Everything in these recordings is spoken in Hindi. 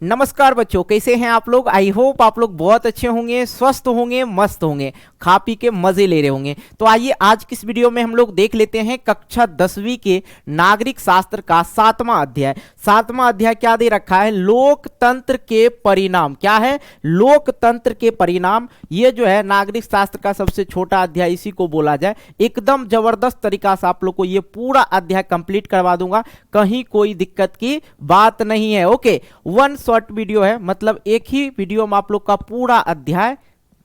नमस्कार बच्चों, कैसे हैं आप लोग। आई होप आप लोग बहुत अच्छे होंगे, स्वस्थ होंगे, मस्त होंगे, खा पी के मजे ले रहे होंगे। तो आइए आज की इस वीडियो में हम लोग देख लेते हैं कक्षा 10वीं के नागरिक शास्त्र का 7वां अध्याय। 7वां अध्याय क्या दे रखा है? लोकतंत्र के परिणाम। क्या है? लोकतंत्र के परिणाम। ये जो है नागरिक शास्त्र का सबसे छोटा अध्याय, इसी को बोला जाए। एकदम जबरदस्त तरीका से आप लोग को ये पूरा अध्याय कंप्लीट करवा दूंगा, कहीं कोई दिक्कत की बात नहीं है। ओके, वन शॉर्ट वीडियो है, मतलब एक ही वीडियो में आप लोग का पूरा अध्याय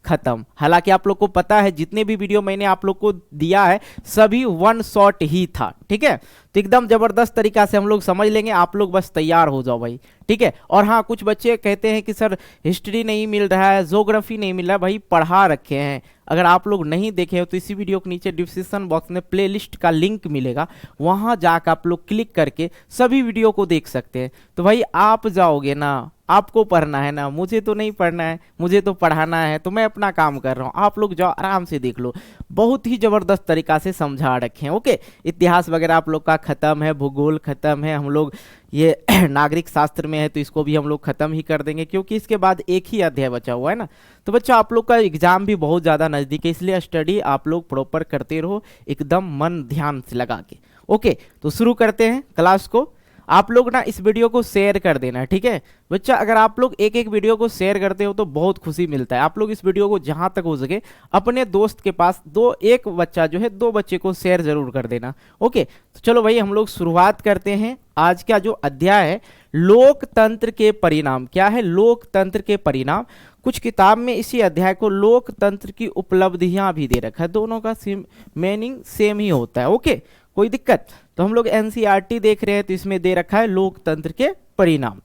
खत्म। हालांकि आप लोग को पता है जितने भी वीडियो मैंने आप लोग को दिया है सभी वन शॉट ही था, ठीक है। तो एकदम जबरदस्त तरीका से हम लोग समझ लेंगे, आप लोग बस तैयार हो जाओ भाई, ठीक है। और हाँ, कुछ बच्चे कहते हैं कि सर हिस्ट्री नहीं मिल रहा है, ज्योग्राफी नहीं मिल रहा है। भाई पढ़ा रखे हैं, अगर आप लोग नहीं देखे हो तो इसी वीडियो के नीचे डिस्क्रिप्शन बॉक्स में प्लेलिस्ट का लिंक मिलेगा, वहां जाकर आप लोग क्लिक करके सभी वीडियो को देख सकते हैं। तो भाई आप जाओगे ना, आपको पढ़ना है ना, मुझे तो नहीं पढ़ना है, मुझे तो पढ़ाना है, तो मैं अपना काम कर रहा हूँ। आप लोग जाओ आराम से देख लो, बहुत ही जबरदस्त तरीका से समझा रखे हैं। ओके, इतिहास वगैरह आप लोग का खत्म है, भूगोल खत्म है, हम लोग ये नागरिक शास्त्र में है तो इसको भी हम लोग खत्म ही कर देंगे, क्योंकि इसके बाद एक ही अध्याय बचा हुआ है ना। तो बच्चों आप लोग का एग्जाम भी बहुत ज़्यादा नज़दीक है, इसलिए स्टडी आप लोग प्रॉपर करते रहो, एकदम मन ध्यान से लगा के। ओके, तो शुरू करते हैं क्लास को। आप लोग ना इस वीडियो को शेयर कर देना, ठीक है बच्चा। अगर आप लोग एक एक वीडियो को शेयर करते हो तो बहुत खुशी मिलता है। आप लोग इस वीडियो को जहां तक हो सके अपने दोस्त के पास एक बच्चा जो है 2 बच्चे को शेयर जरूर कर देना। ओके, तो चलो भाई हम लोग शुरुआत करते हैं। आज का जो अध्याय है लोकतंत्र के परिणाम। क्या है? लोकतंत्र के परिणाम। कुछ किताब में इसी अध्याय को लोकतंत्र की उपलब्धियां भी दे रखा है, दोनों का मीनिंग सेम ही होता है। ओके, कोई दिक्कत? तो हम लोग एनसीईआरटी देख रहे हैं तो इसमें दे रखा है लोकतंत्र के परिणाम।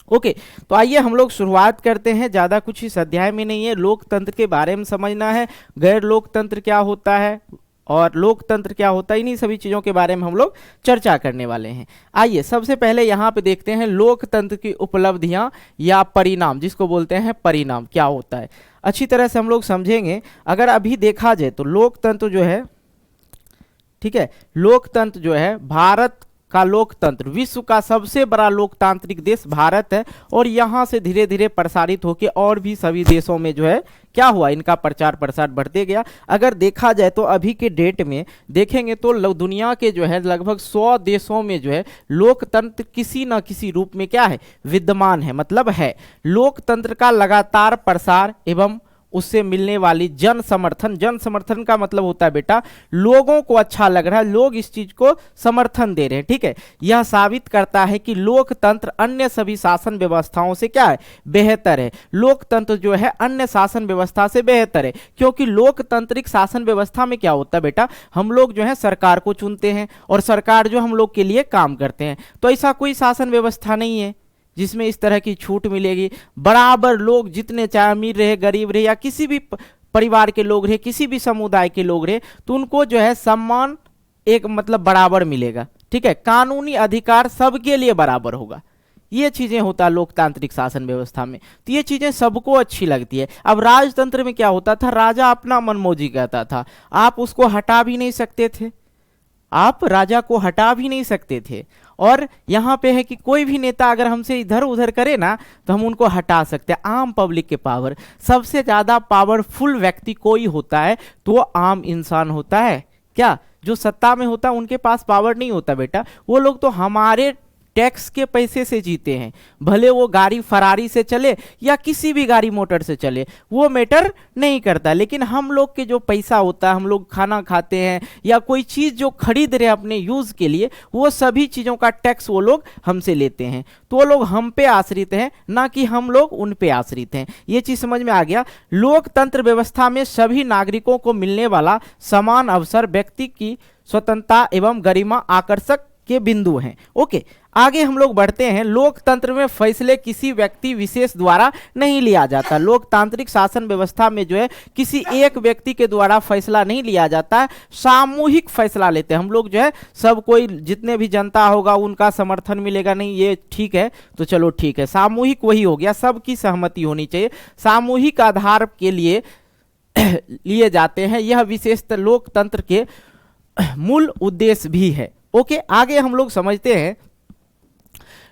ओके, तो आइए हम लोग शुरुआत करते हैं। ज़्यादा कुछ इस अध्याय में नहीं है, लोकतंत्र के बारे में समझना है, गैर लोकतंत्र क्या होता है और लोकतंत्र क्या होता है, इन्हीं सभी चीज़ों के बारे में हम लोग चर्चा करने वाले हैं। आइए सबसे पहले यहाँ पे देखते हैं लोकतंत्र की उपलब्धियाँ या परिणाम, जिसको बोलते हैं परिणाम, क्या होता है। अच्छी तरह से हम लोग समझेंगे। अगर अभी देखा जाए तो लोकतंत्र जो है, ठीक है, लोकतंत्र जो है भारत का लोकतंत्र, विश्व का सबसे बड़ा लोकतांत्रिक देश भारत है, और यहाँ से धीरे धीरे प्रसारित होकर और भी सभी देशों में जो है क्या हुआ, इनका प्रचार प्रसार बढ़ते गया। अगर देखा जाए तो अभी के डेट में देखेंगे तो दुनिया के जो है लगभग 100 देशों में जो है लोकतंत्र किसी न किसी रूप में क्या है, विद्यमान है, मतलब है। लोकतंत्र का लगातार प्रसार एवं उससे मिलने वाली जन समर्थन, जन समर्थन का मतलब होता है बेटा लोगों को अच्छा लग रहा है, लोग इस चीज को समर्थन दे रहे हैं, ठीक है। यह साबित करता है कि लोकतंत्र अन्य सभी शासन व्यवस्थाओं से क्या है, बेहतर है। लोकतंत्र जो है अन्य शासन व्यवस्था से बेहतर है, क्योंकि लोकतांत्रिक शासन व्यवस्था में क्या होता है बेटा, हम लोग जो है सरकार को चुनते हैं और सरकार जो हम लोग के लिए काम करते हैं। तो ऐसा कोई शासन व्यवस्था नहीं है जिसमें इस तरह की छूट मिलेगी। बराबर लोग जितने चाहे अमीर रहे, गरीब रहे, या किसी भी परिवार के लोग रहे, किसी भी समुदाय के लोग रहे, तो उनको जो है सम्मान एक मतलब बराबर मिलेगा, ठीक है। कानूनी अधिकार सबके लिए बराबर होगा। ये चीजें होता है लोकतांत्रिक शासन व्यवस्था में, तो ये चीजें सबको अच्छी लगती है। अब राजतंत्र में क्या होता था, राजा अपना मनमौजी कहता था, आप उसको हटा भी नहीं सकते थे, आप राजा को हटा भी नहीं सकते थे। और यहाँ पे है कि कोई भी नेता अगर हमसे इधर उधर करे ना तो हम उनको हटा सकते हैं। आम पब्लिक के पावर, सबसे ज्यादा पावरफुल व्यक्ति कोई होता है तो वो आम इंसान होता है। क्या जो सत्ता में होता है उनके पास पावर नहीं होता बेटा, वो लोग तो हमारे टैक्स के पैसे से जीते हैं। भले वो गाड़ी फरारी से चले या किसी भी गाड़ी मोटर से चले, वो मैटर नहीं करता, लेकिन हम लोग के जो पैसा होता है, हम लोग खाना खाते हैं या कोई चीज़ जो खरीद रहे हैं अपने यूज़ के लिए, वो सभी चीज़ों का टैक्स वो लोग हमसे लेते हैं। तो वो लोग हम पे आश्रित हैं, ना कि हम लोग उन पे आश्रित हैं। ये चीज़ समझ में आ गया। लोकतंत्र व्यवस्था में सभी नागरिकों को मिलने वाला समान अवसर, व्यक्ति की स्वतंत्रता एवं गरिमा आकर्षक के बिंदु हैं। ओके, आगे हम लोग बढ़ते हैं। लोकतंत्र में फैसले किसी व्यक्ति विशेष द्वारा नहीं लिया जाता। लोकतांत्रिक शासन व्यवस्था में जो है किसी एक व्यक्ति के द्वारा फैसला नहीं लिया जाता है, सामूहिक फैसला लेते हैं हम लोग जो है। सब कोई जितने भी जनता होगा उनका समर्थन मिलेगा नहीं, ये ठीक है तो चलो ठीक है, सामूहिक वही हो गया, सबकी सहमति होनी चाहिए, सामूहिक आधार के लिए लिए जाते हैं। यह विशेषतः लोकतंत्र के मूल उद्देश्य भी है। ओके, आगे हम लोग समझते हैं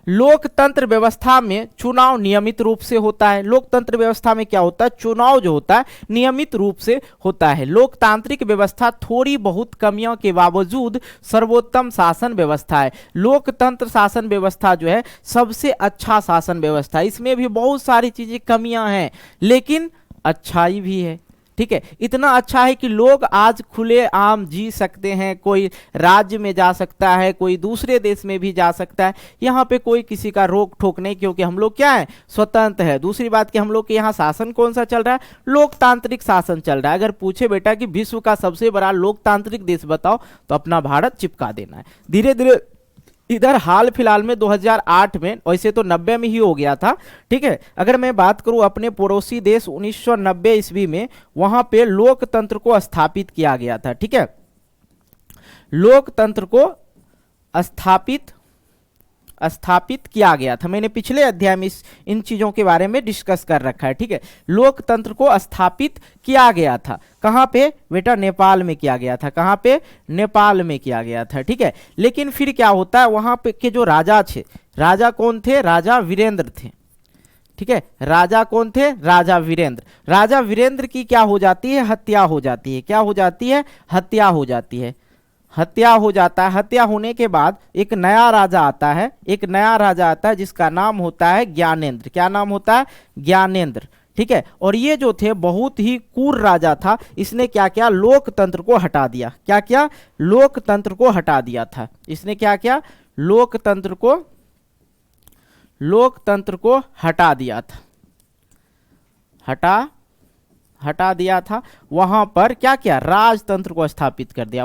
लोकतंत्र व्यवस्था में चुनाव नियमित रूप से होता है। लोकतंत्र व्यवस्था में क्या होता है, चुनाव जो होता है नियमित रूप से होता है। लोकतांत्रिक व्यवस्था थोड़ी बहुत कमियों के बावजूद सर्वोत्तम शासन व्यवस्था है। लोकतंत्र शासन व्यवस्था जो है सबसे अच्छा शासन व्यवस्था है। इसमें भी बहुत सारी चीजें कमियां हैं लेकिन अच्छाई भी है। ठीक है, इतना अच्छा है कि लोग आज खुले आम जी सकते हैं, कोई राज्य में जा सकता है, कोई दूसरे देश में भी जा सकता है, यहाँ पे कोई किसी का रोक ठोक नहीं, क्योंकि हम लोग क्या है, स्वतंत्र है। दूसरी बात कि हम लोग के यहाँ शासन कौन सा चल रहा है, लोकतांत्रिक शासन चल रहा है। अगर पूछे बेटा कि विश्व का सबसे बड़ा लोकतांत्रिक देश बताओ तो अपना भारत चिपका देना है। धीरे धीरे इधर हाल फिलहाल में 2008 में, वैसे तो 90 में ही हो गया था। ठीक है, अगर मैं बात करूं अपने पड़ोसी देश 1990 ईस्वी में, वहां पे लोकतंत्र को स्थापित किया गया था। ठीक है, लोकतंत्र को स्थापित किया गया था। मैंने पिछले अध्याय में इन चीजों के बारे में डिस्कस कर रखा है। ठीक है, लोकतंत्र को स्थापित किया गया था। कहां पे बेटा, नेपाल में किया गया था। कहां पे, नेपाल में किया गया था। ठीक है, लेकिन फिर क्या होता है, वहां पे के जो राजा थे, राजा कौन थे, राजा वीरेंद्र थे। ठीक है, राजा कौन थे, राजा वीरेंद्र। राजा वीरेंद्र की क्या हो जाती है, हत्या हो जाती है। क्या हो जाती है, हत्या हो जाती है। हत्या हो जाता है। हत्या होने के बाद एक नया राजा आता है, एक नया राजा आता है जिसका नाम होता है ज्ञानेंद्र। क्या नाम होता है, ज्ञानेंद्र। ठीक है, और ये जो थे बहुत ही क्रूर राजा था। इसने क्या किया, लोकतंत्र को हटा दिया। क्या किया, लोकतंत्र को हटा दिया था। इसने क्या किया, लोकतंत्र को हटा दिया था। हटा दिया था। वहां पर क्या किया, राजतंत्र को स्थापित कर दिया।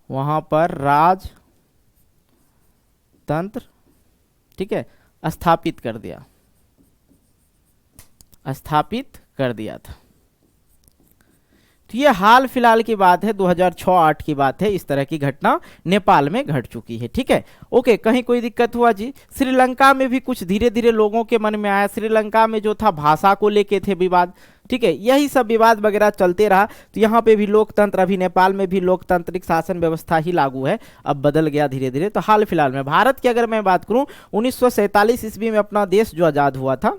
वहां पर राजतंत्र, ठीक है, स्थापित कर दिया था। तो ये हाल फिलहाल की बात है, 2006-08 की बात है। इस तरह की घटना नेपाल में घट चुकी है। ठीक है, ओके, कहीं कोई दिक्कत हुआ जी। श्रीलंका में भी कुछ धीरे धीरे लोगों के मन में आया। श्रीलंका में जो था भाषा को लेके थे विवाद। ठीक है, यही सब विवाद वगैरह चलते रहा। तो यहाँ पे भी लोकतंत्र, अभी नेपाल में भी लोकतांत्रिक शासन व्यवस्था ही लागू है, अब बदल गया धीरे धीरे। तो हाल फिलहाल में भारत की अगर मैं बात करूं, 1947 ईस्वी में अपना देश जो आजाद हुआ था।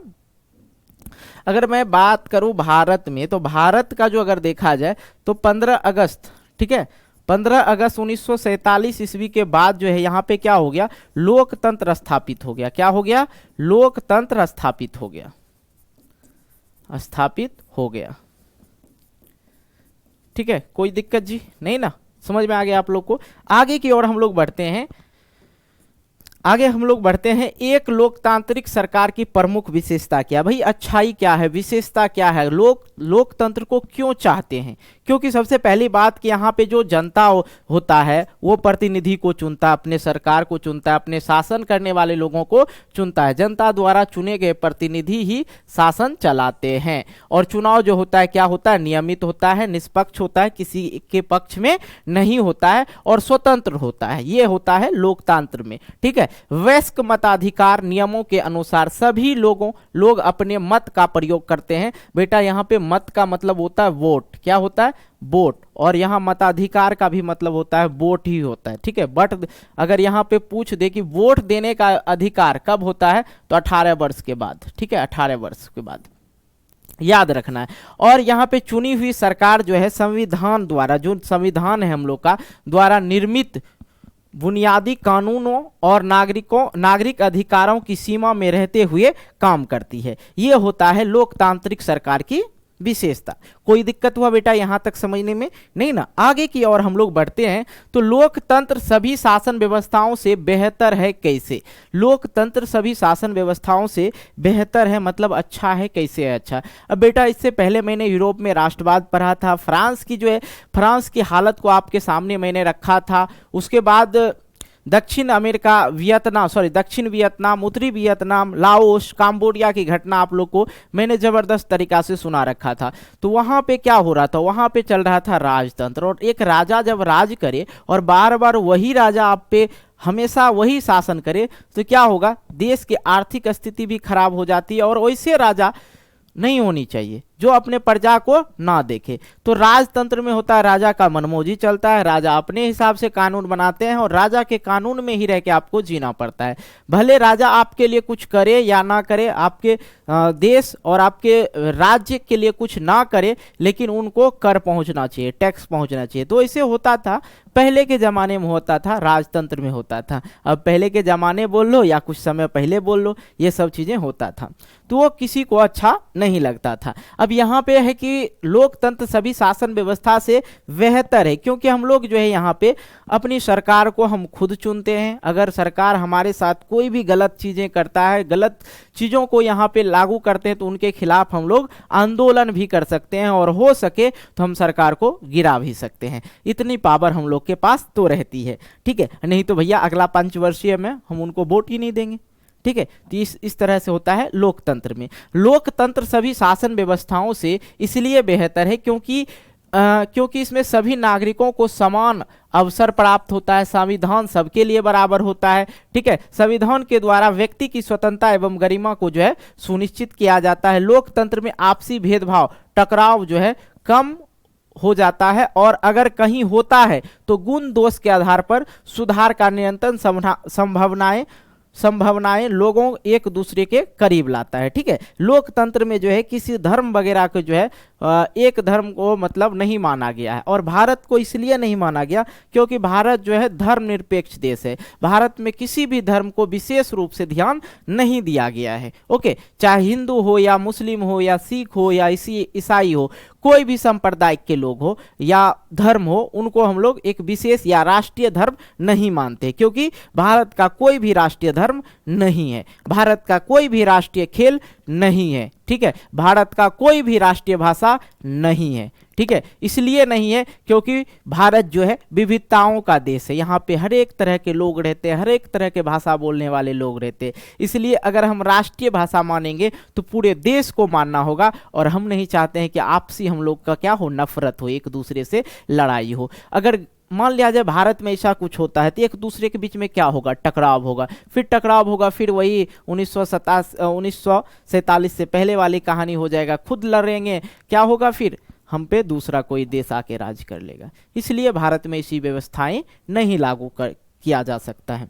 अगर मैं बात करूं भारत में, तो भारत का जो अगर देखा जाए तो 15 अगस्त, ठीक है, 15 अगस्त 1947 ईस्वी के बाद जो है यहाँ पे क्या हो गया, लोकतंत्र स्थापित हो गया। क्या हो गया, लोकतंत्र स्थापित हो गया। ठीक है, कोई दिक्कत जी नहीं ना, समझ में आ गया आप लोग को। आगे की ओर हम लोग बढ़ते हैं। एक लोकतांत्रिक सरकार की प्रमुख विशेषता क्या, भाई अच्छाई क्या है, विशेषता क्या है, लोकतंत्र को क्यों चाहते हैं। क्योंकि सबसे पहली बात कि यहाँ पे जो जनता होता है वो प्रतिनिधि को चुनता है, अपने सरकार को चुनता है, अपने शासन करने वाले लोगों को चुनता है। जनता द्वारा चुने गए प्रतिनिधि ही शासन चलाते हैं। और चुनाव जो होता है क्या होता है, नियमित होता है, निष्पक्ष होता है, किसी के पक्ष में नहीं होता है और स्वतंत्र होता है। ये होता है लोकतंत्र में। ठीक है, वयस्क मताधिकार नियमों के अनुसार सभी लोग अपने मत का प्रयोग करते हैं। बेटा यहाँ पे मत का मतलब होता है वोट। क्या होता है, वोट। और यहाँ मताधिकार का भी मतलब होता है वोट ही होता है। ठीक है, बट अगर यहाँ पे पूछ दे कि वोट देने का अधिकार कब होता है, तो 18 वर्ष के बाद। ठीक है, 18 वर्ष के बाद याद रखना है। और यहाँ पे चुनी हुई सरकार जो है संविधान द्वारा, जो संविधान है हम लोग का, द्वारा निर्मित बुनियादी कानूनों और नागरिक अधिकारों की सीमा में रहते हुए काम करती है। ये होता है लोकतांत्रिक सरकार की विशेषता। कोई दिक्कत हुआ बेटा यहां तक समझने में, नहीं ना। आगे की ओर हम लोग बढ़ते हैं। तो लोकतंत्र सभी शासन व्यवस्थाओं से बेहतर है कैसे। लोकतंत्र सभी शासन व्यवस्थाओं से बेहतर है मतलब अच्छा है, कैसे है अच्छा। अब बेटा इससे पहले मैंने यूरोप में राष्ट्रवाद पढ़ा था, फ्रांस की हालत को आपके सामने मैंने रखा था। उसके बाद दक्षिण वियतनाम, उत्तरी वियतनाम, लाओस, काम्बोडिया की घटना आप लोग को मैंने जबरदस्त तरीका से सुना रखा था। तो वहां पे क्या हो रहा था, वहां पे चल रहा था राजतंत्र। और एक राजा जब राज करे और बार बार वही राजा आप पे हमेशा वही शासन करे, तो क्या होगा, देश की आर्थिक स्थिति भी खराब हो जाती है। और वैसे राजा नहीं होनी चाहिए। जो अपने प्रजा को ना देखे। तो राजतंत्र में होता है राजा का मनमौजी चलता है, राजा अपने हिसाब से कानून बनाते हैं और राजा के कानून में ही रह के आपको जीना पड़ता है। भले राजा आपके लिए कुछ करे या ना करे, आपके देश और आपके राज्य के लिए कुछ ना करे, लेकिन उनको कर पहुंचना चाहिए, टैक्स पहुंचना चाहिए। तो ऐसे होता था, पहले के ज़माने में होता था, राजतंत्र में होता था। अब पहले के ज़माने बोल लो या कुछ समय पहले बोल लो, ये सब चीज़ें होता था, तो वो किसी को अच्छा नहीं लगता था। अब यहाँ पे है कि लोकतंत्र सभी शासन व्यवस्था से बेहतर है, क्योंकि हम लोग जो है यहाँ पे अपनी सरकार को हम खुद चुनते हैं। अगर सरकार हमारे साथ कोई भी गलत चीज़ें करता है, गलत चीज़ों को यहाँ पे लागू करते हैं, तो उनके खिलाफ हम लोग आंदोलन भी कर सकते हैं और हो सके तो हम सरकार को गिरा भी सकते हैं। इतनी पावर हम लोग के पास तो रहती है, ठीक है। नहीं तो भैया अगला पंचवर्षीय में हम उनको वोट ही नहीं देंगे, ठीक है। तो इस तरह से होता है लोकतंत्र में। लोकतंत्र सभी शासन व्यवस्थाओं से इसलिए बेहतर है क्योंकि इसमें सभी नागरिकों को समान अवसर प्राप्त होता है, संविधान सबके लिए बराबर होता है, ठीक है। संविधान के द्वारा व्यक्ति की स्वतंत्रता एवं गरिमा को जो है सुनिश्चित किया जाता है। लोकतंत्र में आपसी भेदभाव, टकराव जो है कम हो जाता है, और अगर कहीं होता है तो गुण दोष के आधार पर सुधार का निरंतर संभावनाएं लोगों एक दूसरे के करीब लाता है, ठीक है। लोकतंत्र में जो है किसी धर्म वगैरह को जो है एक धर्म को मतलब नहीं माना गया है, और भारत को इसलिए नहीं माना गया क्योंकि भारत जो है धर्मनिरपेक्ष देश है। भारत में किसी भी धर्म को विशेष रूप से ध्यान नहीं दिया गया है, ओके। चाहे हिंदू हो या मुस्लिम हो या सिख हो या ईसाई हो, कोई भी संप्रदाय के लोग हो या धर्म हो, उनको हम लोग एक विशेष या राष्ट्रीय धर्म नहीं मानते, क्योंकि भारत का कोई भी राष्ट्रीय धर्म नहीं है, भारत का कोई भी राष्ट्रीय खेल नहीं है, ठीक है। भारत का कोई भी राष्ट्रीय भाषा नहीं है, ठीक है। इसलिए नहीं है क्योंकि भारत जो है विविधताओं का देश है, यहाँ पे हर एक तरह के लोग रहते हैं, हर एक तरह के भाषा बोलने वाले लोग रहते हैं। इसलिए अगर हम राष्ट्रीय भाषा मानेंगे तो पूरे देश को मानना होगा, और हम नहीं चाहते हैं कि आपसी हम लोग का क्या हो, नफरत हो, एक दूसरे से लड़ाई हो। अगर मान लिया जाए भारत में ऐसा कुछ होता है तो एक दूसरे के बीच में क्या होगा, टकराव होगा, फिर वही 1947 से पहले वाली कहानी हो जाएगा, खुद लड़ेंगे, क्या होगा, फिर हम पे दूसरा कोई देश आके राज कर लेगा। इसलिए भारत में ऐसी व्यवस्थाएं नहीं लागू किया जा सकता है।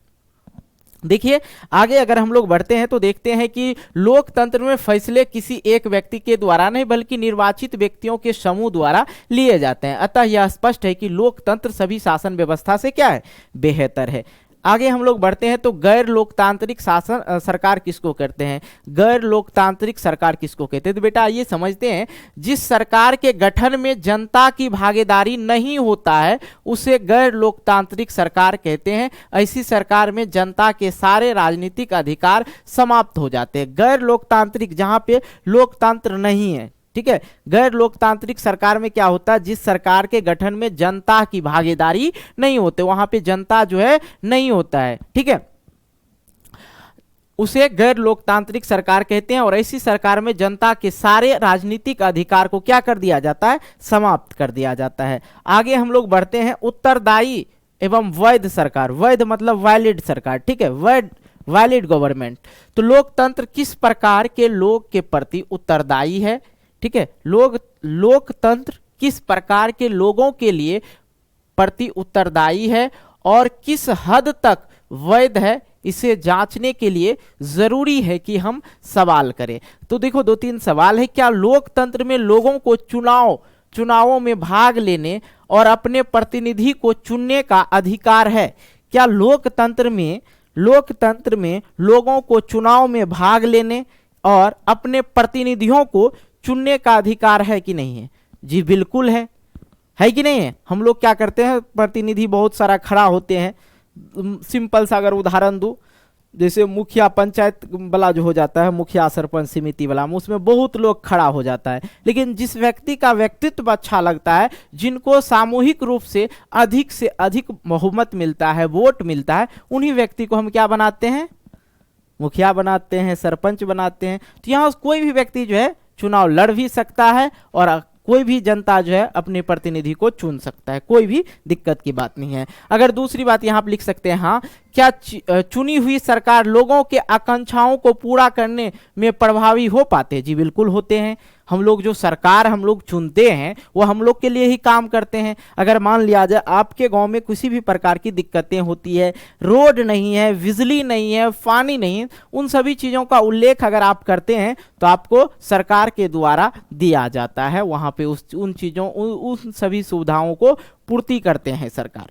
देखिए आगे अगर हम लोग बढ़ते हैं तो देखते हैं कि लोकतंत्र में फैसले किसी एक व्यक्ति के द्वारा नहीं बल्कि निर्वाचित व्यक्तियों के समूह द्वारा लिए जाते हैं। अतः यह स्पष्ट है कि लोकतंत्र सभी शासन व्यवस्था से क्या है, बेहतर है। आगे हम लोग बढ़ते हैं तो गैर लोकतांत्रिक शासन सरकार किसको कहते हैं, गैर लोकतांत्रिक सरकार किसको कहते हैं। तो बेटा ये समझते हैं, जिस सरकार के गठन में जनता की भागीदारी नहीं होता है उसे गैर लोकतांत्रिक सरकार कहते हैं। ऐसी सरकार में जनता के सारे राजनीतिक अधिकार समाप्त हो जाते हैं। गैर लोकतांत्रिक जहाँ पे लोकतंत्र नहीं है, ठीक है, गैर लोकतांत्रिक सरकार में क्या होता है, जिस सरकार के गठन में जनता की भागीदारी नहीं होते, वहां पे जनता जो है नहीं होता है, ठीक है, उसे गैर लोकतांत्रिक सरकार कहते हैं। और ऐसी सरकार में जनता के सारे राजनीतिक अधिकार को क्या कर दिया जाता है, समाप्त कर दिया जाता है। आगे हम लोग बढ़ते हैं, उत्तरदायी एवं वैध सरकार, वैध मतलब वैलिड सरकार, ठीक है, वैलिड गवर्नमेंट। तो लोकतंत्र किस प्रकार के लोग के प्रति उत्तरदायी है, ठीक है, लोकतंत्र किस प्रकार के लोगों के लिए प्रति उत्तरदायी है और किस हद तक वैध है, इसे जांचने के लिए जरूरी है कि हम सवाल करें। तो देखो 2-3 सवाल है। क्या लोकतंत्र में लोगों को चुनावों में भाग लेने और अपने प्रतिनिधि को चुनने का अधिकार है? क्या लोकतंत्र में लोगों को चुनाव में भाग लेने और अपने प्रतिनिधियों को चुनने का अधिकार है कि नहीं है? जी बिल्कुल है कि नहीं है? हम लोग क्या करते हैं, प्रतिनिधि बहुत सारा खड़ा होते हैं। सिंपल सा अगर उदाहरण दूं, जैसे मुखिया पंचायत वाला जो हो जाता है, मुखिया सरपंच समिति वाला, उसमें बहुत लोग खड़ा हो जाता है, लेकिन जिस व्यक्ति का व्यक्तित्व अच्छा लगता है, जिनको सामूहिक रूप से अधिक बहुमत मिलता है, वोट मिलता है, उन्हीं व्यक्ति को हम क्या बनाते हैं, मुखिया बनाते हैं, सरपंच बनाते हैं। तो यहाँ कोई भी व्यक्ति जो है चुनाव लड़ भी सकता है और कोई भी जनता जो है अपने प्रतिनिधि को चुन सकता है, कोई भी दिक्कत की बात नहीं है। अगर दूसरी बात यहाँ पर लिख सकते हैं, हाँ, क्या चुनी हुई सरकार लोगों के आकांक्षाओं को पूरा करने में प्रभावी हो पाते हैं? जी बिल्कुल होते हैं। हम लोग जो सरकार हम लोग चुनते हैं वो हम लोग के लिए ही काम करते हैं। अगर मान लिया जाए आपके गांव में किसी भी प्रकार की दिक्कतें होती है, रोड नहीं है, बिजली नहीं है, पानी नहीं है, उन सभी चीज़ों का उल्लेख अगर आप करते हैं तो आपको सरकार के द्वारा दिया जाता है। वहाँ पे उन चीज़ों उन सभी सुविधाओं को पूर्ति करते हैं सरकार।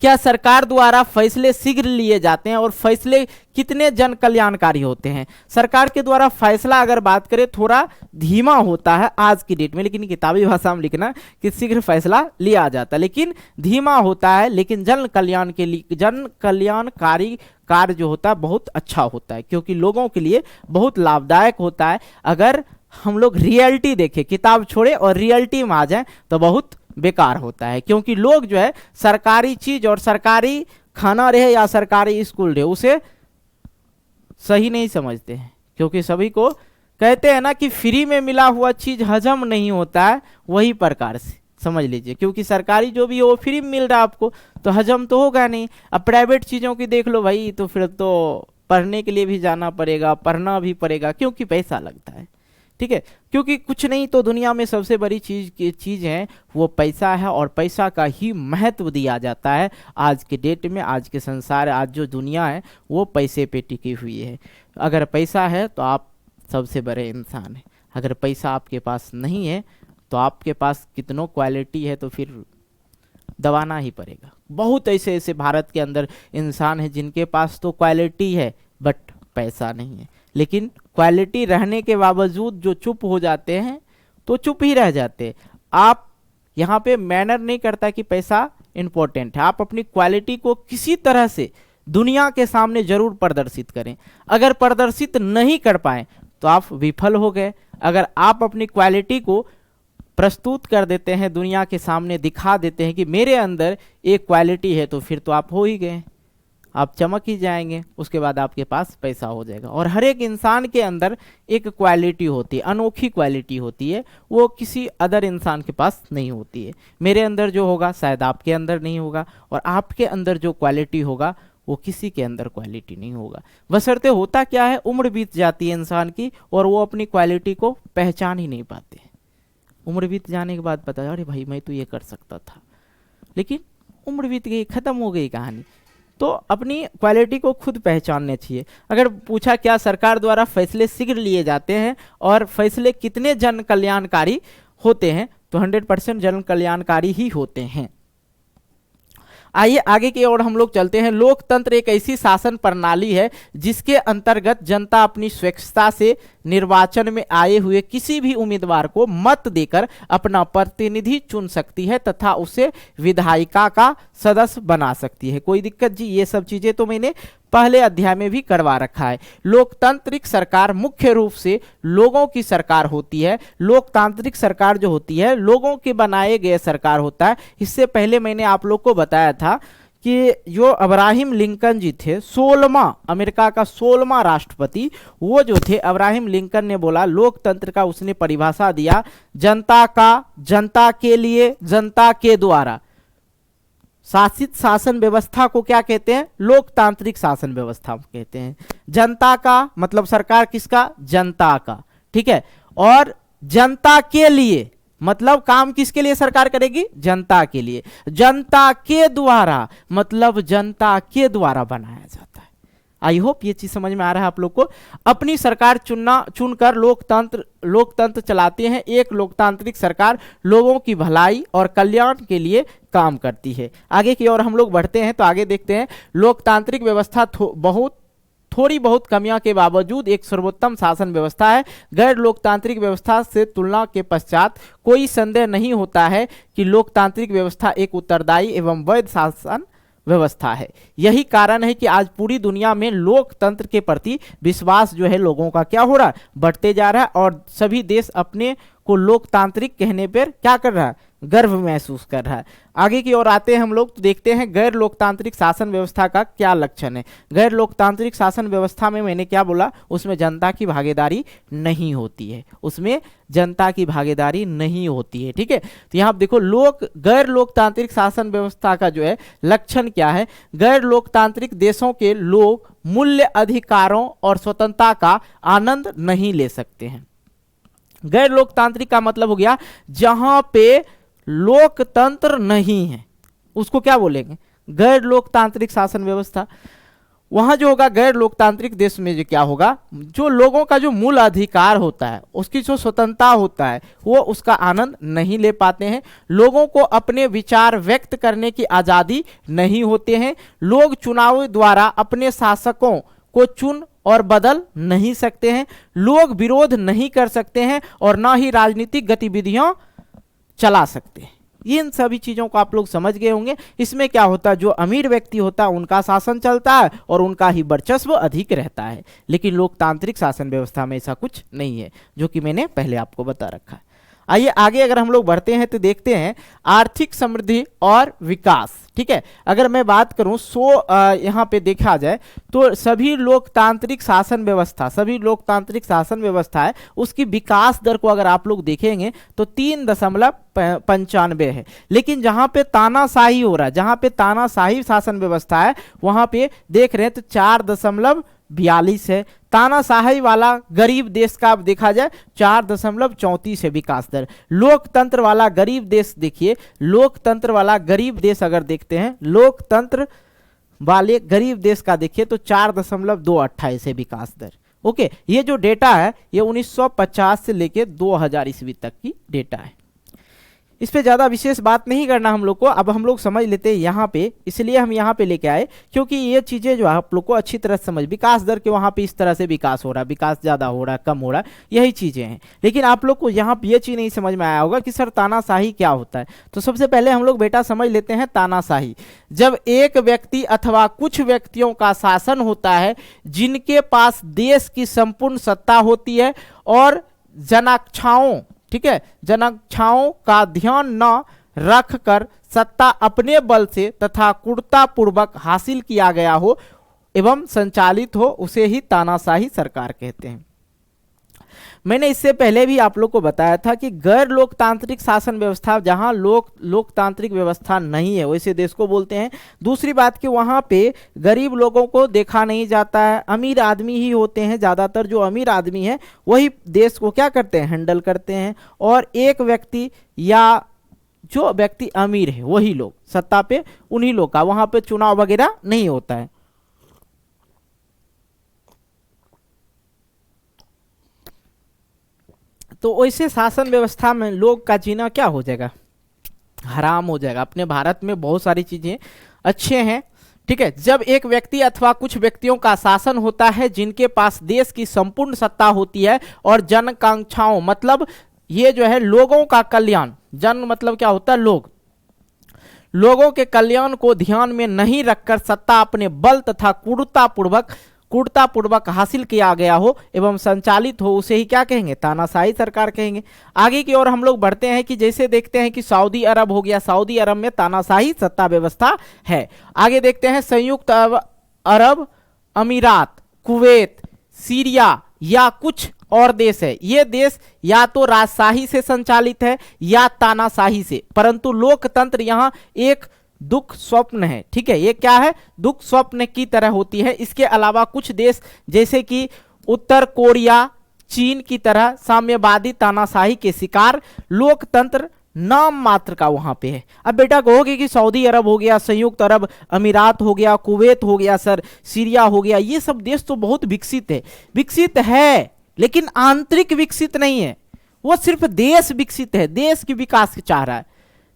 क्या सरकार द्वारा फैसले शीघ्र लिए जाते हैं और फैसले कितने जन कल्याणकारी होते हैं? सरकार के द्वारा फैसला अगर बात करें थोड़ा धीमा होता है आज की डेट में, लेकिन किताबी भाषा में लिखना कि शीघ्र फैसला लिया जाता है, लेकिन धीमा होता है। लेकिन जन कल्याण के लिए जन कल्याणकारी कार्य जो होता है बहुत अच्छा होता है, क्योंकि लोगों के लिए बहुत लाभदायक होता है। अगर हम लोग रियलिटी देखें, किताब छोड़े और रियलिटी में आ जाए तो बहुत बेकार होता है, क्योंकि लोग जो है सरकारी चीज और सरकारी खाना रहे या सरकारी स्कूल रहे उसे सही नहीं समझते हैं, क्योंकि सभी को कहते हैं ना कि फ्री में मिला हुआ चीज हजम नहीं होता है, वही प्रकार से समझ लीजिए। क्योंकि सरकारी जो भी है वो फ्री में मिल रहा है आपको, तो हजम तो होगा नहीं। अब प्राइवेट चीज़ों की देख लो भाई, तो फिर तो पढ़ने के लिए भी जाना पड़ेगा, पढ़ना भी पड़ेगा, क्योंकि पैसा लगता है। ठीक है, क्योंकि कुछ नहीं तो दुनिया में सबसे बड़ी चीज़ है वो पैसा है, और पैसा का ही महत्व दिया जाता है आज के डेट में। आज के संसार, आज जो दुनिया है वो पैसे पे टिकी हुई है। अगर पैसा है तो आप सबसे बड़े इंसान हैं, अगर पैसा आपके पास नहीं है तो आपके पास कितनों क्वालिटी है तो फिर दबाना ही पड़ेगा। बहुत ऐसे ऐसे भारत के अंदर इंसान हैं जिनके पास तो क्वालिटी है बट पैसा नहीं है, लेकिन क्वालिटी रहने के बावजूद जो चुप हो जाते हैं तो चुप ही रह जाते। आप यहाँ पे मैनर नहीं करता कि पैसा इंपॉर्टेंट है, आप अपनी क्वालिटी को किसी तरह से दुनिया के सामने जरूर प्रदर्शित करें। अगर प्रदर्शित नहीं कर पाए तो आप विफल हो गए। अगर आप अपनी क्वालिटी को प्रस्तुत कर देते हैं, दुनिया के सामने दिखा देते हैं कि मेरे अंदर एक क्वालिटी है, तो फिर तो आप हो ही गए, आप चमक ही जाएंगे। उसके बाद आपके पास पैसा हो जाएगा। और हर एक इंसान के अंदर एक क्वालिटी होती है, अनोखी क्वालिटी होती है, वो किसी अदर इंसान के पास नहीं होती है। मेरे अंदर जो होगा शायद आपके अंदर नहीं होगा, और आपके अंदर जो क्वालिटी होगा वो किसी के अंदर क्वालिटी नहीं होगा। बशर्ते होता क्या है, उम्र बीत जाती है इंसान की और वो अपनी क्वालिटी को पहचान ही नहीं पाते। उम्र बीत जाने के बाद पता, अरे भाई मैं तो ये कर सकता था, लेकिन उम्र बीत गई, खत्म हो गई कहानी। तो अपनी क्वालिटी को खुद पहचानने चाहिए। अगर पूछा क्या सरकार द्वारा फैसले शीघ्र लिए जाते हैं और फैसले कितने जन कल्याणकारी होते हैं, तो 100% जन कल्याणकारी ही होते हैं। आइए आगे की ओर हम लोग चलते हैं। लोकतंत्र एक ऐसी शासन प्रणाली है जिसके अंतर्गत जनता अपनी स्वेच्छा से निर्वाचन में आए हुए किसी भी उम्मीदवार को मत देकर अपना प्रतिनिधि चुन सकती है तथा उसे विधायिका का सदस्य बना सकती है। कोई दिक्कत जी? ये सब चीजें तो मैंने पहले अध्याय में भी करवा रखा है। लोकतांत्रिक सरकार मुख्य रूप से लोगों की सरकार होती है। लोकतांत्रिक सरकार जो होती है लोगों के बनाए गए सरकार होता है। इससे पहले मैंने आप लोग को बताया था कि जो अब्राहम लिंकन जी थे, 16वां अमेरिका का 16वां राष्ट्रपति, वो जो थे अब्राहम लिंकन ने बोला, लोकतंत्र का उसने परिभाषा दिया, जनता का, जनता के लिए, जनता के द्वारा शासित शासन व्यवस्था को क्या कहते हैं? लोकतांत्रिक शासन व्यवस्था कहते हैं। जनता का मतलब सरकार किसका? जनता का, ठीक है। और जनता के लिए मतलब काम किसके लिए सरकार करेगी? जनता के लिए। जनता के द्वारा मतलब जनता के द्वारा बनाया जाता है। आई होप ये चीज समझ में आ रहा है आप लोग को। अपनी सरकार चुनकर लोकतंत्र चलाते हैं। एक लोकतांत्रिक सरकार लोगों की भलाई और कल्याण के लिए काम करती है। आगे की ओर हम लोग बढ़ते हैं तो आगे देखते हैं, लोकतांत्रिक व्यवस्था थोड़ी बहुत कमियां के बावजूद एक सर्वोत्तम शासन व्यवस्था है। गैर लोकतांत्रिक व्यवस्था से तुलना के पश्चात कोई संदेह नहीं होता है कि लोकतांत्रिक व्यवस्था एक उत्तरदायी एवं वैध शासन व्यवस्था है। यही कारण है कि आज पूरी दुनिया में लोकतंत्र के प्रति विश्वास जो है लोगों का क्या हो रहा है? बढ़ते जा रहा है, और सभी देश अपने को लोकतांत्रिक कहने पर क्या कर रहा है, गर्व महसूस कर रहा है। आगे की ओर आते हैं हम लोग, तो देखते हैं गैर लोकतांत्रिक शासन व्यवस्था का क्या लक्षण है। गैर लोकतांत्रिक शासन व्यवस्था में मैंने क्या बोला, उसमें जनता की भागीदारी नहीं होती है, उसमें जनता की भागीदारी नहीं होती है। ठीक है, तो यहाँ आप देखो गैर लोकतांत्रिक शासन व्यवस्था का जो है लक्षण क्या है। गैर लोकतांत्रिक देशों के लोग मूल्य अधिकारों और स्वतंत्रता का आनंद नहीं ले सकते हैं। गैर लोकतांत्रिक का मतलब हो गया जहां पे लोकतंत्र नहीं है, उसको क्या बोलेंगे, गैर लोकतांत्रिक शासन व्यवस्था। वहां जो होगा गैर लोकतांत्रिक देश में जो क्या होगा, जो लोगों का जो मूल अधिकार होता है, उसकी जो स्वतंत्रता होता है, वो उसका आनंद नहीं ले पाते हैं। लोगों को अपने विचार व्यक्त करने की आज़ादी नहीं होते हैं। लोग चुनाव द्वारा अपने शासकों को चुन और बदल नहीं सकते हैं। लोग विरोध नहीं कर सकते हैं और ना ही राजनीतिक गतिविधियां चला सकते हैं। इन सभी चीजों को आप लोग समझ गए होंगे। इसमें क्या होता है, जो अमीर व्यक्ति होता है उनका शासन चलता है और उनका ही वर्चस्व अधिक रहता है। लेकिन लोकतांत्रिक शासन व्यवस्था में ऐसा कुछ नहीं है, जो कि मैंने पहले आपको बता रखा है। आइए आगे अगर हम लोग बढ़ते हैं तो देखते हैं आर्थिक समृद्धि और विकास। ठीक है, अगर मैं बात करूं यहाँ पे देखा जाए तो सभी लोकतांत्रिक शासन व्यवस्था है, उसकी विकास दर को अगर आप लोग देखेंगे तो 3.95 है। लेकिन जहां पे तानाशाही हो रहा है, जहां पे तानाशाही शासन व्यवस्था है, वहां पे देख रहे हैं तो 4.42 है। तानाशाही वाला गरीब देश का अब देखा जाए 4.34 है विकास दर। लोकतंत्र वाला गरीब देश देखिए, लोकतंत्र वाला गरीब देश अगर देखते हैं, लोकतंत्र वाले गरीब देश का देखिए तो 4.228 है विकास दर। ओके, ये जो डेटा है ये 1950 से लेके 2000 ईस्वी तक की डेटा है। इस पे ज़्यादा विशेष बात नहीं करना हम लोग को। अब हम लोग समझ लेते हैं यहाँ पे, इसलिए हम यहाँ पे लेके आए क्योंकि ये चीज़ें जो है आप लोग को अच्छी तरह समझ, विकास दर के वहाँ पे इस तरह से विकास हो रहा है, विकास ज़्यादा हो रहा है, कम हो रहा है, यही चीज़ें हैं। लेकिन आप लोग को यहाँ पे ये चीज़ नहीं समझ में आया होगा कि सर तानाशाही क्या होता है। तो सबसे पहले हम लोग बेटा समझ लेते हैं तानाशाही। जब एक व्यक्ति अथवा कुछ व्यक्तियों का शासन होता है जिनके पास देश की संपूर्ण सत्ता होती है और जनाक्षाओं, ठीक है, जनाक्षाओं का ध्यान न रखकर सत्ता अपने बल से तथा क्रूरतापूर्वक हासिल किया गया हो एवं संचालित हो, उसे ही तानाशाही सरकार कहते हैं। मैंने इससे पहले भी आप लोग को बताया था कि गैर लोकतांत्रिक शासन व्यवस्था, जहां लोकतांत्रिक व्यवस्था नहीं है वैसे देश को बोलते हैं। दूसरी बात कि वहां पे गरीब लोगों को देखा नहीं जाता है, अमीर आदमी ही होते हैं, ज़्यादातर जो अमीर आदमी है वही देश को क्या करते हैं, हैंडल करते हैं। और एक व्यक्ति या जो व्यक्ति अमीर है वही लोग सत्ता पे, उन्हीं लोग का, वहां पे चुनाव वगैरह नहीं होता है। तो वैसे शासन व्यवस्था में लोग का जीना क्या हो जाएगा, हराम हो जाएगा। अपने भारत में बहुत सारी चीजें अच्छे हैं, ठीक है। जब एक व्यक्ति अथवा कुछ व्यक्तियों का शासन होता है जिनके पास देश की संपूर्ण सत्ता होती है और जनकांक्षाओं, मतलब ये जो है लोगों का कल्याण, जन मतलब क्या होता है, लोगों के कल्याण को ध्यान में नहीं रखकर सत्ता अपने बल तथा क्रूरतापूर्वक हासिल किया गया हो एवं संचालित हो, उसे ही क्या कहेंगे, तानाशाही सरकार कहेंगे। आगे की ओर हम लोग बढ़ते हैं कि जैसे देखते हैं कि सऊदी अरब हो गया, सऊदी अरब में तानाशाही सत्ता व्यवस्था है। आगे देखते हैं संयुक्त अरब अमीरात, कुवैत, सीरिया या कुछ और देश है। ये देश या तो राजशाही से संचालित है या तानाशाही से, परंतु लोकतंत्र यहाँ एक दुख स्वप्न है, ठीक है। ये क्या है, दुख स्वप्न की तरह होती है। इसके अलावा कुछ देश जैसे कि उत्तर कोरिया, चीन की तरह साम्यवादी तानाशाही के शिकार, लोकतंत्र नाम मात्र का वहां पे है। अब बेटा कहोगे कि सऊदी अरब हो गया, संयुक्त अरब अमीरात हो गया, कुवैत हो गया, सर सीरिया हो गया, ये सब देश तो बहुत विकसित है लेकिन आंतरिक विकसित नहीं है। वो सिर्फ देश विकसित है, देश की विकास चाह रहा है,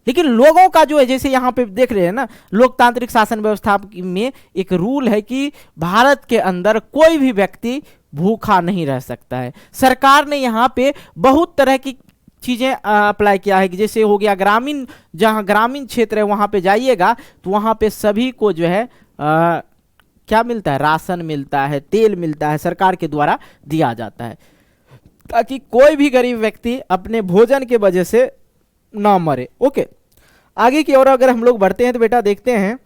लेकिन लोगों का जो है, जैसे यहाँ पे देख रहे हैं ना, लोकतांत्रिक शासन व्यवस्था में एक रूल है कि भारत के अंदर कोई भी व्यक्ति भूखा नहीं रह सकता है। सरकार ने यहाँ पे बहुत तरह की चीजें अप्लाई किया है कि जैसे हो गया ग्रामीण, जहाँ ग्रामीण क्षेत्र है वहाँ पे जाइएगा तो वहाँ पे सभी को जो है क्या मिलता है, राशन मिलता है, तेल मिलता है, सरकार के द्वारा दिया जाता है। ताकि कोई भी गरीब व्यक्ति अपने भोजन के वजह से ना मरे। ओके, आगे की ओर अगर हम लोग बढ़ते हैं तो बेटा देखते हैं,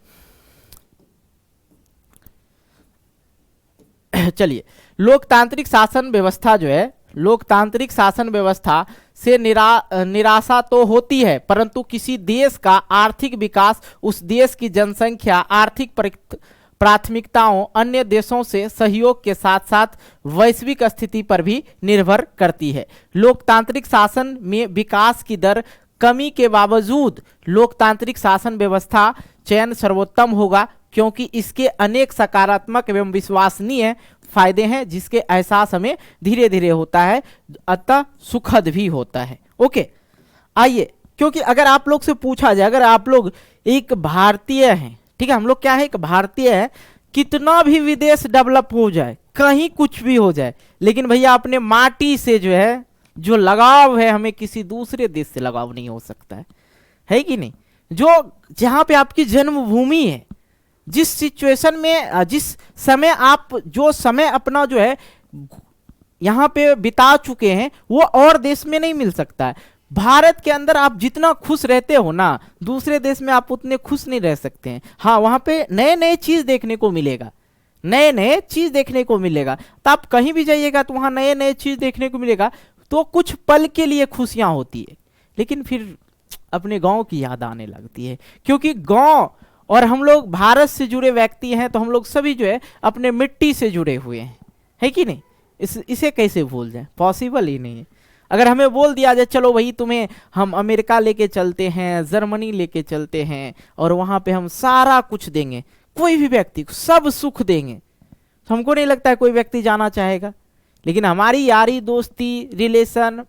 चलिए, लोकतांत्रिक शासन व्यवस्था जो है, लोकतांत्रिक शासन व्यवस्था से निराशा तो होती है, परंतु किसी देश का आर्थिक विकास उस देश की जनसंख्या, आर्थिक प्राथमिकताओं, अन्य देशों से सहयोग के साथ साथ वैश्विक स्थिति पर भी निर्भर करती है। लोकतांत्रिक शासन में विकास की दर कमी के बावजूद लोकतांत्रिक शासन व्यवस्था चयन सर्वोत्तम होगा, क्योंकि इसके अनेक सकारात्मक एवं विश्वसनीय फायदे हैं जिसके एहसास हमें धीरे धीरे होता है, अतः सुखद भी होता है। ओके, आइए, क्योंकि अगर आप लोग से पूछा जाए, अगर आप लोग एक भारतीय हैं, ठीक है, हम लोग क्या है, एक भारतीय है, कितना भी विदेश डेवलप हो जाए, कहीं कुछ भी हो जाए, लेकिन भैया अपने माटी से जो है, जो लगाव है, हमें किसी दूसरे देश से लगाव नहीं हो सकता है कि नहीं? जो जहां पे आपकी जन्मभूमि है, जिस सिचुएशन में, जिस समय आप जो समय अपना जो है यहाँ पे बिता चुके हैं, वो और देश में नहीं मिल सकता है। भारत के अंदर आप जितना खुश रहते हो ना, दूसरे देश में आप उतने खुश नहीं रह सकते हैं। हाँ, वहाँ पे नए नए चीज़ देखने को मिलेगा, नए नए चीज़ देखने को मिलेगा, तो आप कहीं भी जाइएगा तो वहाँ नए नए चीज़ देखने को मिलेगा, तो कुछ पल के लिए खुशियाँ होती है, लेकिन फिर अपने गाँव की याद आने लगती है, क्योंकि गाँव और हम लोग भारत से जुड़े व्यक्ति हैं, तो हम लोग सभी जो है अपने मिट्टी से जुड़े हुए हैं, है कि नहीं? इसे कैसे भूल जाए, पॉसिबल ही नहीं है। अगर हमें बोल दिया जाए चलो भाई तुम्हें हम अमेरिका लेके चलते हैं, जर्मनी लेके चलते हैं, और वहाँ पे हम सारा कुछ देंगे, कोई भी व्यक्ति को सब सुख देंगे, तो हमको नहीं लगता है कोई व्यक्ति जाना चाहेगा। लेकिन हमारी यारी दोस्ती रिलेशन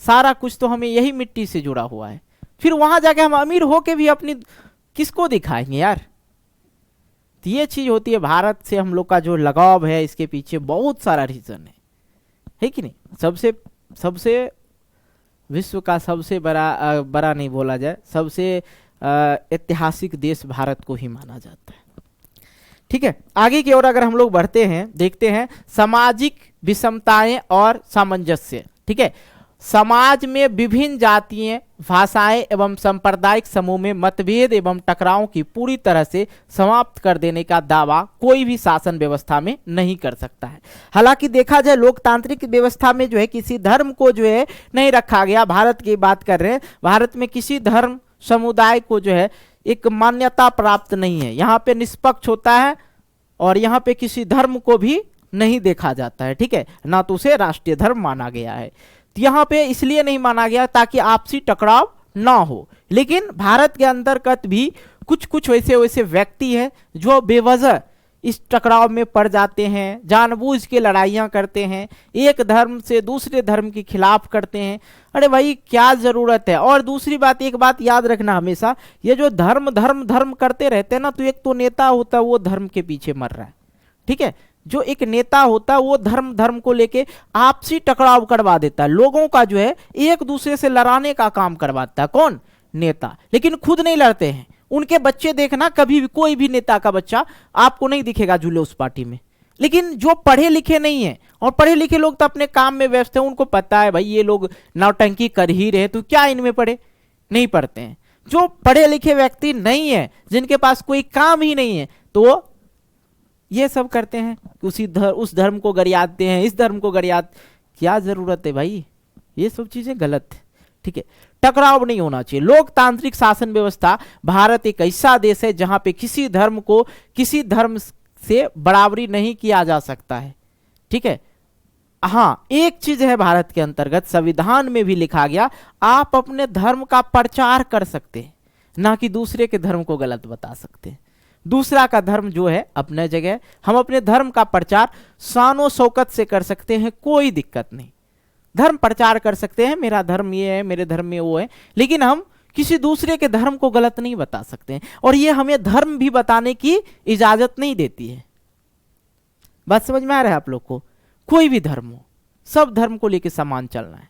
सारा कुछ तो हमें यही मिट्टी से जुड़ा हुआ है, फिर वहाँ जाके हम अमीर होके भी अपनी किसको दिखाएंगे यार? तो ये चीज होती है, भारत से हम लोग का जो लगाव है, इसके पीछे बहुत सारा रीजन है कि नहीं? सबसे विश्व का सबसे बड़ा नहीं बोला जाए, सबसे ऐतिहासिक देश भारत को ही माना जाता है। ठीक है, आगे की ओर अगर हम लोग बढ़ते हैं, देखते हैं सामाजिक विषमताएं और सामंजस्य। ठीक है, समाज में विभिन्न जातीय, भाषाएं एवं सांप्रदायिक समूह में मतभेद एवं टकराव की पूरी तरह से समाप्त कर देने का दावा कोई भी शासन व्यवस्था में नहीं कर सकता है। हालांकि देखा जाए लोकतांत्रिक व्यवस्था में जो है किसी धर्म को जो है नहीं रखा गया। भारत की बात कर रहे हैं, भारत में किसी धर्म समुदाय को जो है एक मान्यता प्राप्त नहीं है। यहाँ पे निष्पक्ष होता है और यहाँ पे किसी धर्म को भी नहीं देखा जाता है। ठीक है, ना तो उसे राष्ट्रीय धर्म माना गया है। यहाँ पे इसलिए नहीं माना गया ताकि आपसी टकराव ना हो। लेकिन भारत के अंतर्गत भी कुछ वैसे व्यक्ति हैं जो बेवजह इस टकराव में पड़ जाते हैं, जानबूझ के लड़ाइयाँ करते हैं, एक धर्म से दूसरे धर्म के खिलाफ करते हैं। अरे भाई क्या ज़रूरत है? और दूसरी बात, एक बात याद रखना हमेशा, ये जो धर्म करते रहते हैं ना, तो एक तो नेता होता है वो धर्म के पीछे मर रहा है। ठीक है, जो एक नेता होता है वो धर्म को लेके आपसी टकराव करवा देता है, लोगों का जो है एक दूसरे से लड़ाने का काम करवाता है। कौन? नेता। लेकिन खुद नहीं लड़ते हैं। उनके बच्चे देखना, कभी भी कोई भी नेता का बच्चा आपको नहीं दिखेगा जुलूस पार्टी में। लेकिन जो पढ़े लिखे नहीं है, और पढ़े लिखे लोग तो अपने काम में व्यस्त हैं, उनको पता है भाई ये लोग नौटंकी कर ही रहे, तो क्या इनमें पढ़े? नहीं पढ़ते हैं। जो पढ़े लिखे व्यक्ति नहीं है, जिनके पास कोई काम ही नहीं है, तो ये सब करते हैं, उस धर्म को गरियाते हैं, इस धर्म को गरियाते। क्या जरूरत है भाई? ये सब चीजें गलत है। ठीक है, टकराव नहीं होना चाहिए। लोकतांत्रिक शासन व्यवस्था, भारत एक ऐसा देश है जहां पे किसी धर्म को किसी धर्म से बराबरी नहीं किया जा सकता है। ठीक है, हाँ, एक चीज है भारत के अंतर्गत, संविधान में भी लिखा गया, आप अपने धर्म का प्रचार कर सकते हैं, ना कि दूसरे के धर्म को गलत बता सकते हैं। दूसरा का धर्म जो है अपने जगह, हम अपने धर्म का प्रचार शानो शौकत से कर सकते हैं, कोई दिक्कत नहीं। धर्म प्रचार कर सकते हैं, मेरा धर्म ये है, मेरे धर्म में वो है, लेकिन हम किसी दूसरे के धर्म को गलत नहीं बता सकते हैं। और ये हमें धर्म भी बताने की इजाजत नहीं देती है। बात समझ में आ रहा है आप लोग को? कोई भी धर्म हो, सब धर्म को लेकर समान चलना है।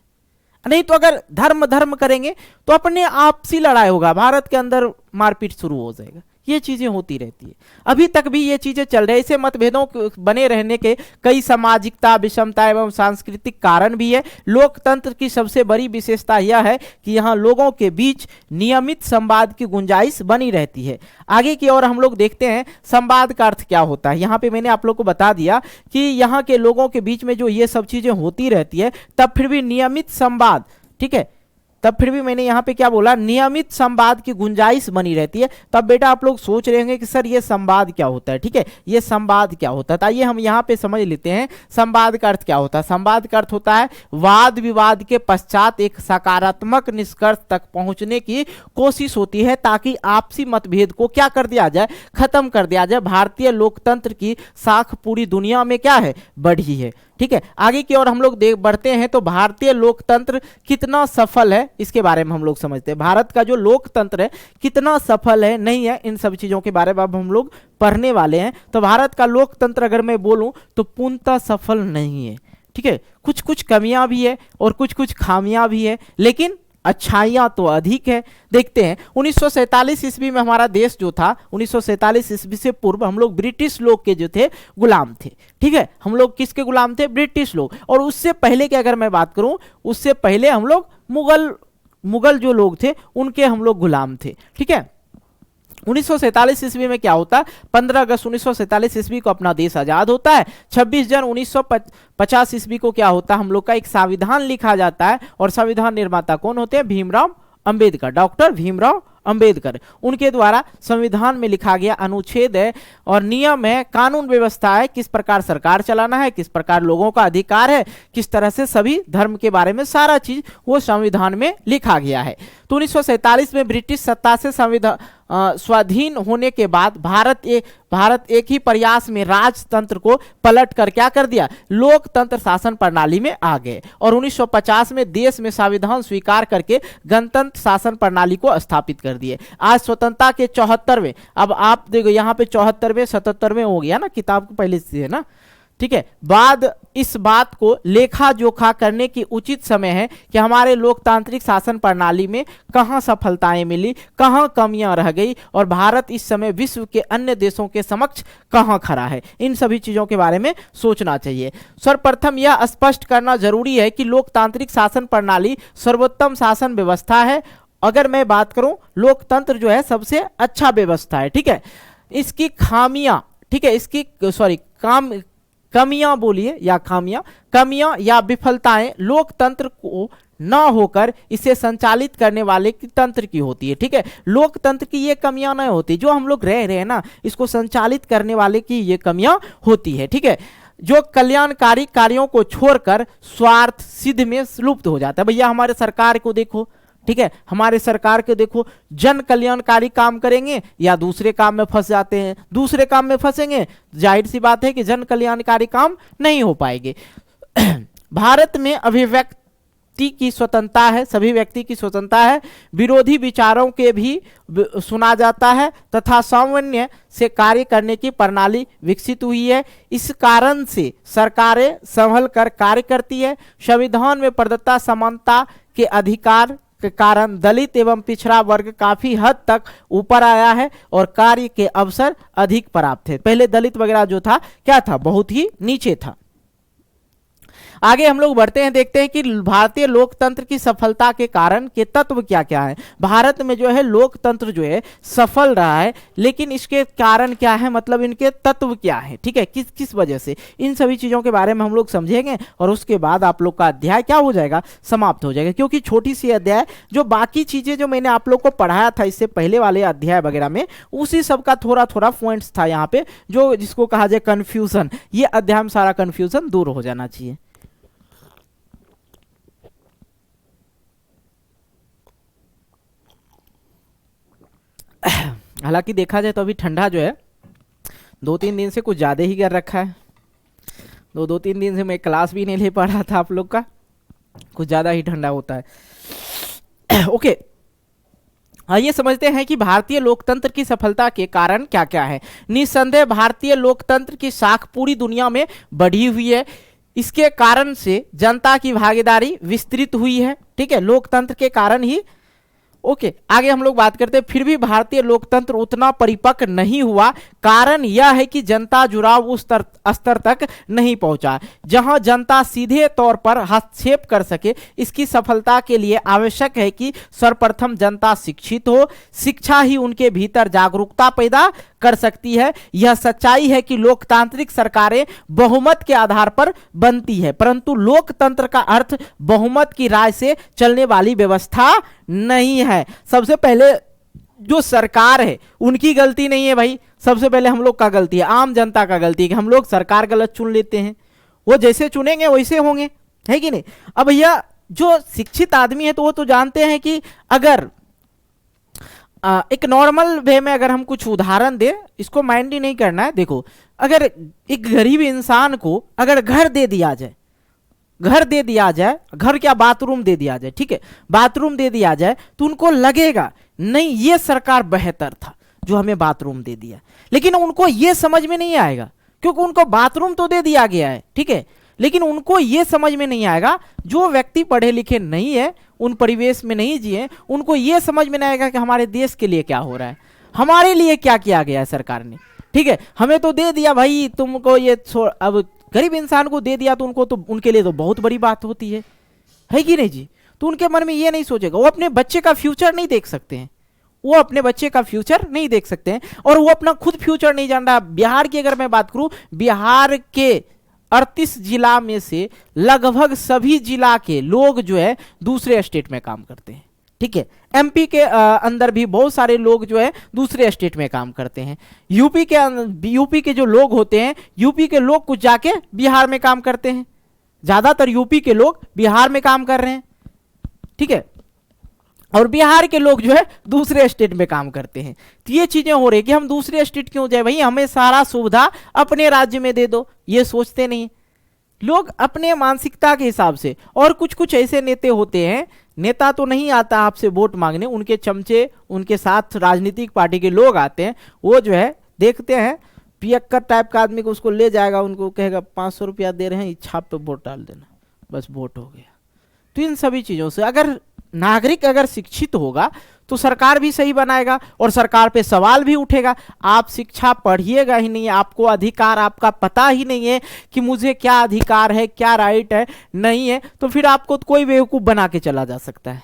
नहीं तो अगर धर्म करेंगे तो अपने आपसी लड़ाई होगा, भारत के अंदर मारपीट शुरू हो जाएगा। ये चीजें होती रहती है, अभी तक भी ये चीजें चल रही है। इसे मतभेदों बने रहने के कई सामाजिकता, विषमता एवं सांस्कृतिक कारण भी है। लोकतंत्र की सबसे बड़ी विशेषता यह है कि यहाँ लोगों के बीच नियमित संवाद की गुंजाइश बनी रहती है। आगे की ओर हम लोग देखते हैं संवाद का अर्थ क्या होता है। यहाँ पे मैंने आप लोग को बता दिया कि यहाँ के लोगों के बीच में जो ये सब चीजें होती रहती है, तब फिर भी नियमित संवाद, ठीक है, तब फिर भी मैंने यहाँ पे क्या बोला, नियमित संवाद की गुंजाइश बनी रहती है। तब बेटा आप लोग सोच रहे होंगे कि सर ये संवाद क्या होता है, ठीक है, ये संवाद क्या होता है। तो आइए हम यहाँ पे समझ लेते हैं संवाद का अर्थ क्या होता है। संवाद का अर्थ होता है वाद विवाद के पश्चात एक सकारात्मक निष्कर्ष तक पहुंचने की कोशिश होती है, ताकि आपसी मतभेद को क्या कर दिया जाए, खत्म कर दिया जाए। भारतीय लोकतंत्र की साख पूरी दुनिया में क्या है, बढ़ी है, ठीक है। आगे की ओर हम लोग बढ़ते हैं तो भारतीय लोकतंत्र कितना सफल है इसके बारे में हम लोग समझते हैं। भारत का जो लोकतंत्र है कितना सफल है, नहीं है, इन सब चीजों के बारे में अब हम लोग पढ़ने वाले हैं। तो भारत का लोकतंत्र अगर मैं बोलूं तो पूर्णतः सफल नहीं है, ठीक है। कुछ कुछ कमियां भी है और कुछ कुछ खामियां भी है, लेकिन अच्छाइयां तो अधिक है। देखते हैं 1947 ईस्वी में हमारा देश जो था, 1947 ईस्वी से पूर्व हम लोग ब्रिटिश लोग के जो थे गुलाम थे, ठीक है। हम लोग किसके गुलाम थे, ब्रिटिश लोग। और उससे पहले की अगर मैं बात करूं, उससे पहले हम लोग मुगल जो लोग थे उनके हम लोग गुलाम थे, ठीक है। 1947 ईस्वी में क्या होता है, 15 अगस्त 1947 ईस्वी को अपना देश आजाद होता है। 26 जनवरी 1950 ईस्वी को क्या होता है, हम लोग का एक संविधान लिखा जाता है। और संविधान निर्माता कौन होते हैं, भीमराव अंबेडकर, डॉक्टर भीमराव अंबेडकर। उनके द्वारा संविधान में लिखा गया अनुच्छेद है और नियम है, कानून व्यवस्था है, किस प्रकार सरकार चलाना है, किस प्रकार लोगों का अधिकार है, किस तरह से सभी धर्म के बारे में सारा चीज वो संविधान में लिखा गया है। तो 1947 में ब्रिटिश सत्ता से संविधान स्वाधीन होने के बाद भारत एक ही प्रयास में राजतंत्र को पलट कर क्या कर दिया, लोकतंत्र शासन प्रणाली में आ गए। और 1950 में देश में संविधान स्वीकार करके गणतंत्र शासन प्रणाली को स्थापित कर दिए। आज स्वतंत्रता के 74वें, अब आप देखो यहाँ पे 74वें 77वें हो गया ना, किताब को पहले से है ना, ठीक है। बाद इस बात को लेखा जोखा करने की उचित समय है कि हमारे लोकतांत्रिक शासन प्रणाली में कहां सफलताएं मिली, कहां कमियां रह गई, और भारत इस समय विश्व के अन्य देशों के समक्ष कहां खड़ा है। इन सभी चीजों के बारे में सोचना चाहिए। सर्वप्रथम यह स्पष्ट करना जरूरी है कि लोकतांत्रिक शासन प्रणाली सर्वोत्तम शासन व्यवस्था है। अगर मैं बात करूं, लोकतंत्र जो है सबसे अच्छा व्यवस्था है, ठीक है। इसकी खामियां, ठीक है, इसकी कमियां बोलिए या कमियां या विफलताएं लोकतंत्र को न होकर इसे संचालित करने वाले की तंत्र की होती है, ठीक है। लोकतंत्र की ये कमियां नहीं होती, जो हम लोग रह रहे हैं ना, इसको संचालित करने वाले की ये कमियां होती है, ठीक है। जो कल्याणकारी कार्यों को छोड़कर स्वार्थ सिद्ध में लुप्त हो जाता है। भैया हमारे सरकार को देखो, ठीक है, हमारे सरकार के देखो, जन कल्याणकारी काम करेंगे या दूसरे काम में फंस जाते हैं। दूसरे काम में फंसेंगे, जाहिर सी बात है कि जन कल्याणकारी काम नहीं हो पाएंगे। भारत में अभिव्यक्ति की स्वतंत्रता है, सभी व्यक्ति की स्वतंत्रता है। विरोधी विचारों के भी सुना जाता है तथा सामान्य से कार्य करने की प्रणाली विकसित हुई है। इस कारण से सरकारें संभल कर कार्य करती है। संविधान में प्रदत्ता समानता के अधिकार के कारण दलित एवं पिछड़ा वर्ग काफी हद तक ऊपर आया है और कार्य के अवसर अधिक प्राप्त है। पहले दलित वगैरह जो था क्या था, बहुत ही नीचे था। आगे हम लोग बढ़ते हैं, देखते हैं कि भारतीय लोकतंत्र की सफलता के कारण के तत्व क्या क्या है। भारत में जो है लोकतंत्र जो है सफल रहा है, लेकिन इसके कारण क्या है, मतलब इनके तत्व क्या है, ठीक है, किस किस वजह से, इन सभी चीजों के बारे में हम लोग समझेंगे। और उसके बाद आप लोग का अध्याय क्या हो जाएगा, समाप्त हो जाएगा। क्योंकि छोटी सी अध्याय, जो बाकी चीजें जो मैंने आप लोग को पढ़ाया था इससे पहले वाले अध्याय वगैरह में, उसी सब का थोड़ा थोड़ा पॉइंट्स था यहाँ पे, जो जिसको कहा जाए कंफ्यूजन। ये अध्याय में सारा कंफ्यूजन दूर हो जाना चाहिए। हालांकि देखा जाए तो अभी ठंडा जो है 2-3 दिन से कुछ ज़्यादा ही कर रखा है। 2-3 दिन से मैं क्लास भी नहीं ले पा रहा था आप लोग का, कुछ ज़्यादा ही ठंडा होता है। ओके, आइए समझते हैं कि भारतीय लोकतंत्र की सफलता के कारण क्या क्या है। निस्संदेह भारतीय लोकतंत्र की साख पूरी दुनिया में बढ़ी हुई है। इसके कारण से जनता की भागीदारी विस्तृत हुई है, ठीक है। लोकतंत्र के कारण ही ओके, आगे हम लोग बात करते हैं। फिर भी भारतीय लोकतंत्र उतना परिपक्व नहीं हुआ। कारण यह है कि जनता जुड़ाव उस स्तर तक नहीं पहुंचा जहां जनता सीधे तौर पर हस्तक्षेप कर सके। इसकी सफलता के लिए आवश्यक है कि सर्वप्रथम जनता शिक्षित हो। शिक्षा ही उनके भीतर जागरूकता पैदा कर सकती है। यह सच्चाई है कि लोकतांत्रिक सरकारें बहुमत के आधार पर बनती है, परंतु लोकतंत्र का अर्थ बहुमत की राय से चलने वाली व्यवस्था नहीं है। सबसे पहले जो सरकार है उनकी गलती नहीं है भाई, सबसे पहले हम लोग का गलती है, आम जनता का गलती है कि हम लोग सरकार गलत चुन लेते हैं। वो जैसे चुनेंगे वैसे होंगे, है कि नहीं। अब भैया जो शिक्षित आदमी है तो वो तो जानते हैं कि अगर एक नॉर्मल वे में अगर हम कुछ उदाहरण दे, इसको माइंड ही नहीं करना है। देखो, अगर एक गरीब इंसान को अगर घर दे दिया जाए, घर क्या बाथरूम दे दिया जाए, ठीक है, बाथरूम दे दिया जाए, तो उनको लगेगा नहीं ये सरकार बेहतर था जो हमें बाथरूम दे दिया। लेकिन उनको ये समझ में नहीं आएगा क्योंकि उनको बाथरूम तो दे दिया गया है, ठीक है, लेकिन उनको ये समझ में नहीं आएगा, जो व्यक्ति पढ़े लिखे नहीं है, उन परिवेश में नहीं जिए, उनको ये समझ में नहीं आएगा कि हमारे देश के लिए क्या हो रहा है, हमारे लिए क्या किया गया है सरकार ने। ठीक है, हमें तो दे दिया भाई, तुमको ये अब गरीब इंसान को दे दिया तो उनको तो उनके लिए तो बहुत बड़ी बात होती है कि नहीं जी। तो उनके मन में ये नहीं सोचेगा, वो अपने बच्चे का फ्यूचर नहीं देख सकते हैं, वो अपने बच्चे का फ्यूचर नहीं देख सकते हैं, और वो अपना खुद फ्यूचर नहीं जान रहा। बिहार की अगर मैं बात करूं, बिहार के 38 जिला में से लगभग सभी जिला के लोग जो है दूसरे स्टेट में काम करते हैं। ठीक है, एमपी के अंदर भी बहुत सारे लोग जो है दूसरे स्टेट में काम करते हैं। यूपी के जो लोग होते हैं, यूपी के लोग कुछ जाके बिहार में काम करते हैं, ज्यादातर यूपी के लोग बिहार में काम कर रहे हैं। ठीक है, और बिहार के लोग जो है दूसरे स्टेट में काम करते हैं। तो ये चीजें हो रही कि हम दूसरे स्टेट क्यों जाए भाई, हमें सारा सुविधा अपने राज्य में दे दो, ये सोचते नहीं लोग अपने मानसिकता के हिसाब से। और कुछ कुछ ऐसे नेता होते हैं, नेता तो नहीं आता आपसे वोट मांगने, उनके चमचे, उनके साथ राजनीतिक पार्टी के लोग आते हैं, वो जो है देखते हैं पियक्कर टाइप का आदमी को, उसको ले जाएगा, उनको कहेगा 500 रुपया दे रहे हैं, इस छाप पे वोट डाल देना, बस वोट हो गया। तो इन सभी चीजों से अगर नागरिक अगर शिक्षित होगा तो सरकार भी सही बनाएगा और सरकार पे सवाल भी उठेगा। आप शिक्षा पढ़िएगा ही नहीं, आपको अधिकार आपका पता ही नहीं है कि मुझे क्या अधिकार है, क्या राइट है, नहीं है, तो फिर आपको तो कोई बेवकूफ बना के चला जा सकता है।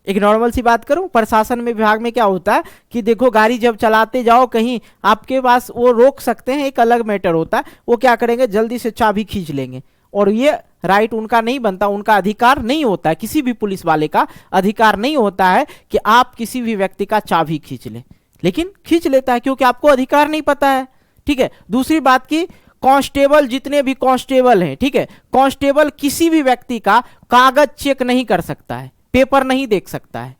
एक नॉर्मल सी बात करूं, प्रशासन में विभाग में क्या होता है कि देखो गाड़ी जब चलाते जाओ कहीं, आपके पास वो रोक सकते हैं, एक अलग मैटर होता है, वो क्या करेंगे जल्दी से चाबी खींच लेंगे, और ये राइट उनका नहीं बनता, उनका अधिकार नहीं होता है, किसी भी पुलिस वाले का अधिकार नहीं होता है कि आप किसी भी व्यक्ति का चाबी खींच लें, लेकिन खींच लेता है क्योंकि आपको अधिकार नहीं पता है। ठीक है, दूसरी बात की कांस्टेबल, जितने भी कांस्टेबल हैं, ठीक है, कांस्टेबल किसी भी व्यक्ति का कागज चेक नहीं कर सकता है, पेपर नहीं देख सकता है।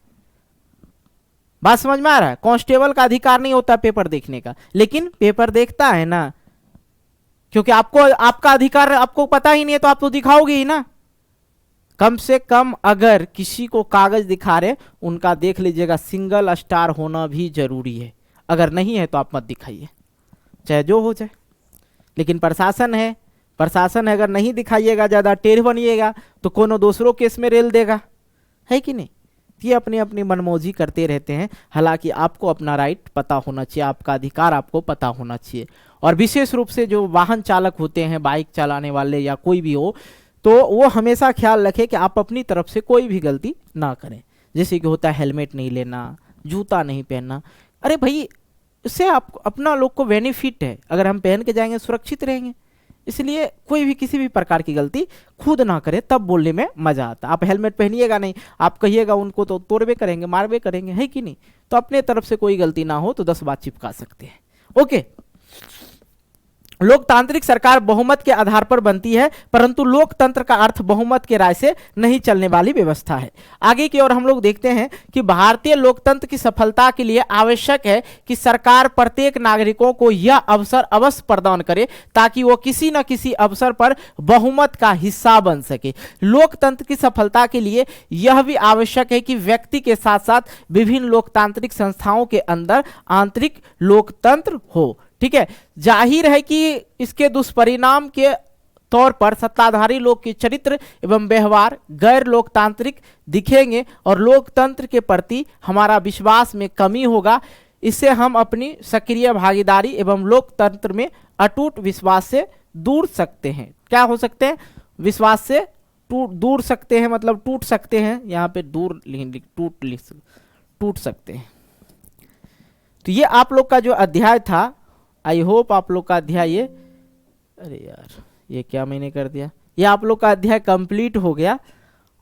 बात समझ में आ रहा है, कांस्टेबल का अधिकार नहीं होता पेपर देखने का, लेकिन पेपर देखता है ना, क्योंकि आपको आपका अधिकार आपको पता ही नहीं है, तो आप तो दिखाओगे ही ना। कम से कम अगर किसी को कागज दिखा रहे, उनका देख लीजिएगा सिंगल स्टार होना भी जरूरी है, अगर नहीं है तो आप मत दिखाइए, चाहे जो हो जाए। लेकिन प्रशासन है, प्रशासन अगर नहीं दिखाइएगा, ज्यादा टेढ़ बनिएगा तो कोनो दूसरों केस में रेल देगा, है कि नहीं। ये अपनी अपनी मनमौजी करते रहते हैं, हालांकि आपको अपना राइट पता होना चाहिए, आपका अधिकार आपको पता होना चाहिए। और विशेष रूप से जो वाहन चालक होते हैं, बाइक चलाने वाले या कोई भी हो, तो वो हमेशा ख्याल रखें कि आप अपनी तरफ से कोई भी गलती ना करें। जैसे कि होता है हेलमेट नहीं लेना, जूता नहीं पहनना, अरे भाई इससे आप अपना लोग को बेनिफिट है, अगर हम पहन के जाएंगे सुरक्षित रहेंगे। इसलिए कोई भी किसी भी प्रकार की गलती खुद ना करे, तब बोलने में मजा आता। आप हेलमेट पहनिएगा नहीं, आप कहिएगा उनको तो तोड़वे करेंगे, मारवे करेंगे, है कि नहीं। तो अपने तरफ से कोई गलती ना हो तो 10 बात चिपका सकते हैं। ओके, लोकतांत्रिक सरकार बहुमत के आधार पर बनती है, परंतु लोकतंत्र का अर्थ बहुमत के राय से नहीं चलने वाली व्यवस्था है। आगे की ओर हम लोग देखते हैं कि भारतीय लोकतंत्र की सफलता के लिए आवश्यक है कि सरकार प्रत्येक नागरिकों को यह अवसर अवश्य प्रदान करे ताकि वो किसी न किसी अवसर पर बहुमत का हिस्सा बन सके। लोकतंत्र की सफलता के लिए यह भी आवश्यक है कि व्यक्ति के साथ साथ विभिन्न लोकतांत्रिक संस्थाओं के अंदर आंतरिक लोकतंत्र हो। ठीक है, जाहिर है कि इसके दुष्परिणाम के तौर पर सत्ताधारी लोग के चरित्र एवं व्यवहार गैर लोकतांत्रिक दिखेंगे और लोकतंत्र के प्रति हमारा विश्वास में कमी होगा। इससे हम अपनी सक्रिय भागीदारी एवं लोकतंत्र में अटूट विश्वास से दूर सकते हैं। क्या हो सकते हैं? विश्वास से दूर सकते हैं, मतलब टूट सकते हैं। यहाँ पे दूर टूट सकते हैं। तो ये आप लोग का जो अध्याय था, आई होप आप लोग का अध्याय अरे यार ये क्या मैंने कर दिया, ये आप लोग का अध्याय कंप्लीट हो गया।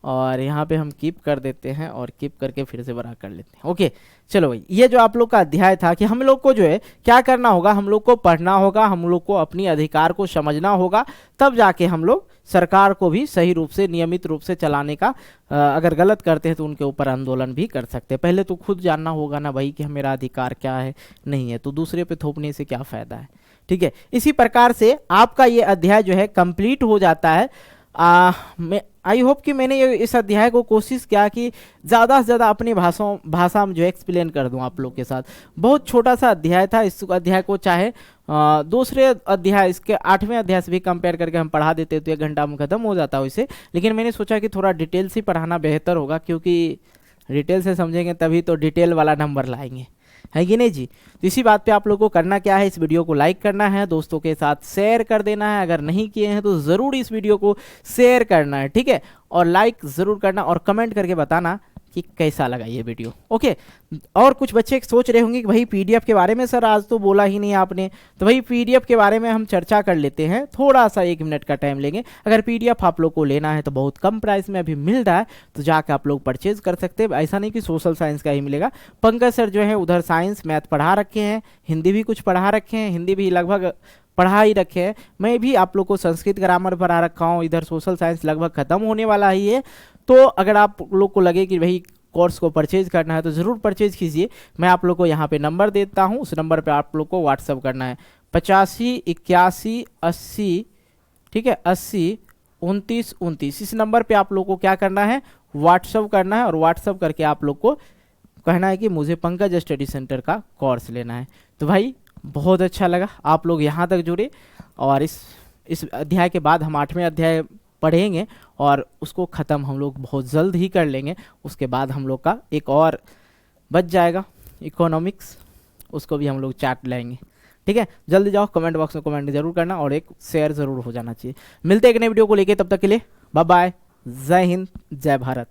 और यहाँ पे हम कीप कर देते हैं और कीप करके फिर से बड़ा कर लेते हैं। ओके चलो भाई, ये जो आप लोग का अध्याय था कि हम लोग को जो है क्या करना होगा, हम लोग को पढ़ना होगा, हम लोग को अपनी अधिकार को समझना होगा, तब जाके हम लोग सरकार को भी सही रूप से नियमित रूप से चलाने का अगर गलत करते हैं तो उनके ऊपर आंदोलन भी कर सकते हैं। पहले तो खुद जानना होगा ना भाई कि मेरा अधिकार क्या है नहीं है, तो दूसरे पे थोपने से क्या फायदा है। ठीक है, इसी प्रकार से आपका ये अध्याय जो है कंप्लीट हो जाता है। मैं आई होप कि मैंने ये इस अध्याय को कोशिश किया कि ज़्यादा से ज़्यादा अपनी भाषा में जो एक्सप्लेन कर दूं आप लोग के साथ। बहुत छोटा सा अध्याय था, इस अध्याय को चाहे दूसरे अध्याय इसके 8वें अध्याय से भी कंपेयर करके हम पढ़ा देते तो 1 घंटा में ख़त्म हो जाता वैसे, लेकिन मैंने सोचा कि थोड़ा डिटेल से पढ़ाना बेहतर होगा, क्योंकि डिटेल से समझेंगे तभी तो डिटेल वाला नंबर लाएंगे, है कि नहीं जी। तो इसी बात पे आप लोगों को करना क्या है, इस वीडियो को लाइक करना है, दोस्तों के साथ शेयर कर देना है, अगर नहीं किए हैं तो ज़रूर इस वीडियो को शेयर करना है, ठीक है, और लाइक ज़रूर करना और कमेंट करके बताना कि कैसा लगा ये वीडियो। ओके, और कुछ बच्चे सोच रहे होंगे कि भाई पीडीएफ के बारे में सर आज तो बोला ही नहीं आपने, तो भाई पीडीएफ के बारे में हम चर्चा कर लेते हैं, थोड़ा सा 1 मिनट का टाइम लेंगे। अगर पीडीएफ आप लोग को लेना है तो बहुत कम प्राइस में अभी मिल रहा है, तो जाकर आप लोग परचेज कर सकते हैं। ऐसा नहीं कि सोशल साइंस का ही मिलेगा, पंकज सर जो है उधर साइंस मैथ पढ़ा रखे हैं, हिंदी भी कुछ पढ़ा रखे हैं, हिंदी भी लगभग पढ़ा ही रखे हैं, मैं भी आप लोग को संस्कृत ग्रामर पढ़ा रखा हूँ, इधर सोशल साइंस लगभग खत्म होने वाला ही है। तो अगर आप लोग को लगे कि भाई कोर्स को परचेज करना है तो ज़रूर परचेज कीजिए। मैं आप लोग को यहाँ पे नंबर देता हूँ, उस नंबर पे आप लोग को व्हाट्सअप करना है 85 81 80, ठीक है, 80 29 29। इस नंबर पे आप लोग को क्या करना है, व्हाट्सअप करना है, और व्हाट्सअप करके आप लोग को कहना है कि मुझे पंकज स्टडी सेंटर का कोर्स लेना है। तो भाई बहुत अच्छा लगा आप लोग यहाँ तक जुड़े, और इस अध्याय के बाद हम 8वें अध्याय पढ़ेंगे और उसको ख़त्म हम लोग बहुत जल्द ही कर लेंगे। उसके बाद हम लोग का एक और बच जाएगा इकोनॉमिक्स, उसको भी हम लोग चाट लेंगे, ठीक है। जल्दी जाओ, कमेंट बॉक्स में कमेंट जरूर करना और एक शेयर ज़रूर हो जाना चाहिए। मिलते हैं एक नई वीडियो को लेके, तब तक के लिए बाय बाय, जय हिंद जय भारत।